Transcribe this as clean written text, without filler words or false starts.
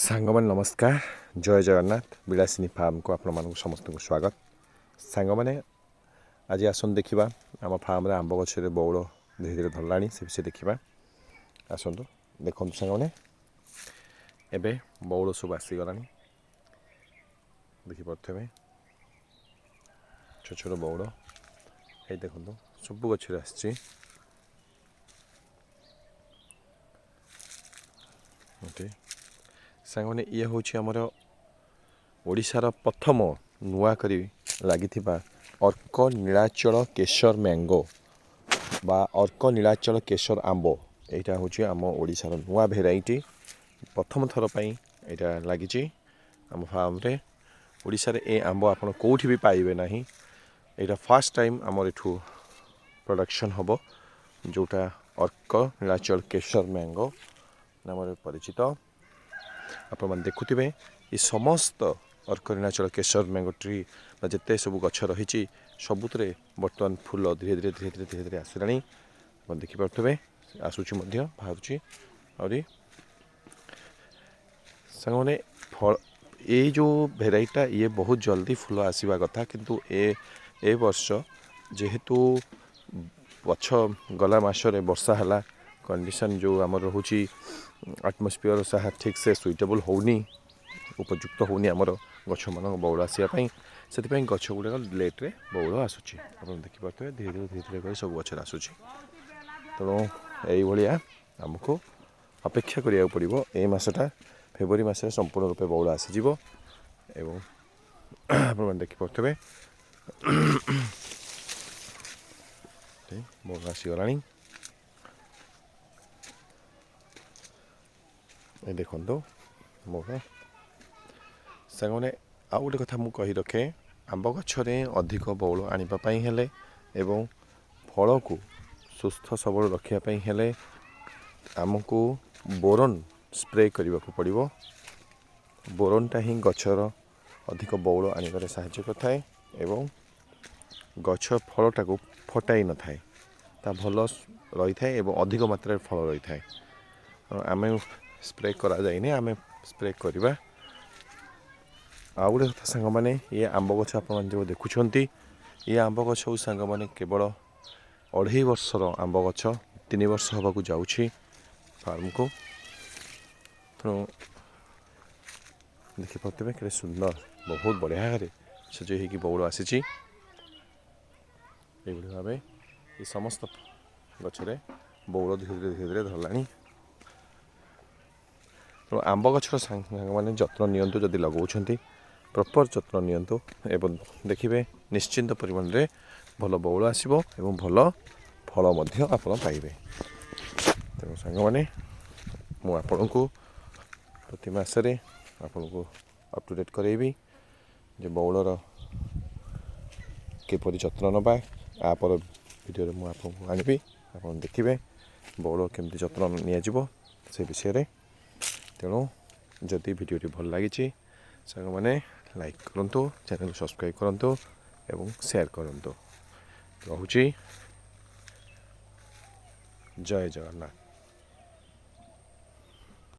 सांगमान नमस्कार जय जगन्नाथ विलासिनी फार्म को आपण मानक समस्त को स्वागत। सांग मैंने आज आसन देखा आम फार्म रे आंब गछ बौड़ धीरे धीरे धरला से विषय देखा आसतु देखो सांग मैंने एबे बौड़ सब आसीगला देखिपे छोट छोट बौड़ ये देखो सब गच आसी सांग मैंने ये हूँ आमर ओडिशार प्रथम नुआ करी लगी अर्क नीलाचल केशर मैंगो बा अर्क नीलाचल केशर आंब यहाँ हूँ आम ओडिशार नुआ भेराइटी प्रथम थर पर यहाँ लगी आम फार्म रे ओडिशा रे ए आंब आपन कोठी भी पाइबे नहीं यहाँ फर्स्ट टाइम आमर एठू प्रोडक्शन हम जोटा अर्क नीलाचल केशर मैंगो नाम परिचित आप देखुवे ये समस्त अर्क नीलाचल केशर मैंगो ट्री जिते सब गछ रही सबुत बर्तमान फूल धीरे धीरे धीरे धीरे धीरे धीरे आसला आप देखिपे आसूची बाहर और सांगने फल ये जो भेराइटा ये बहुत जल्दी फूल आसवा कथा किंतु ए वर्ष जेहेतु पछ गला मासरे वर्षा है कंडीशन जो आम रोची आटमोस्फियर सह ठीक से सुइटेबल होनी उपयुक्त होनी आमर गछ मान बौड़ आसापी से गछ गुड़ाक लेट्रे बौड़ आसूँ आप देखिपे धीरे धीरे धीरे धीरे कर सब गच आसूँ तेणु यही आमको अपेक्षा करा पड़ो ए मसटा फेब्रुआरी मसरे संपूर्ण रूपे बौड़ आसीज एवं आप देखिपे बौड़ आसीगला ये देखो मोर सांग मैंने आउ गोटे कथा मुझे कही रखे आंब गछरे अधिक बौड़ आने हेले एवं फल को सुस्थ सबल रखापी हेले आमको बोरन स्प्रे करने को पड़ो बोरनटा ही गचर अधिक बौड़ आने साहाय्य करए एवं गछ फलटा को फटाई न थाए ता भल रही थाए एवं अधिक मात्रा फल रही थाए आम स्प्रे करा जाए आम स्प्रे करवा आउ गोटे कथा सांग मैंने ये आंब गछ आप जो देखुंत ये आंब गछ सांग मैंने केवल 2.5 वर्षर आंब गछ 3 वर्ष हवा को जाऊँगी फार्म को तेणु देखिपे के सुंदर बहुत बढ़िया सजे हो बौड़ आसी भाव ये समस्त गचरे बौड़ धीरे धीरे धीरे धीरे धरला तेणु आंब गछर सांग मैंने जत्न नियंतु जदि लगाउछंती प्रॉपर जत्न नियंतु एवं देखिए निश्चिंत परिमाण रे भल बौड़ आसीबो एवं भल फल मध्य आपण पाइबे तेणु सांग मैंने मु आपण को प्रति मासरे आपण को अप टू डेट करेबी जे बौड़र किपरि जत्न नबा आपर वीडियो मु आपको आनिबी आपण देखिबे बौड़ केमती जत्न नियाजिबो से विषय रे तेणु जदि वीडियो भल लगी सांग मैंने लाइक करूँ चैनल सब्सक्राइब करूँ एवं शेयर करूँ रोची जय जगन्नाथ।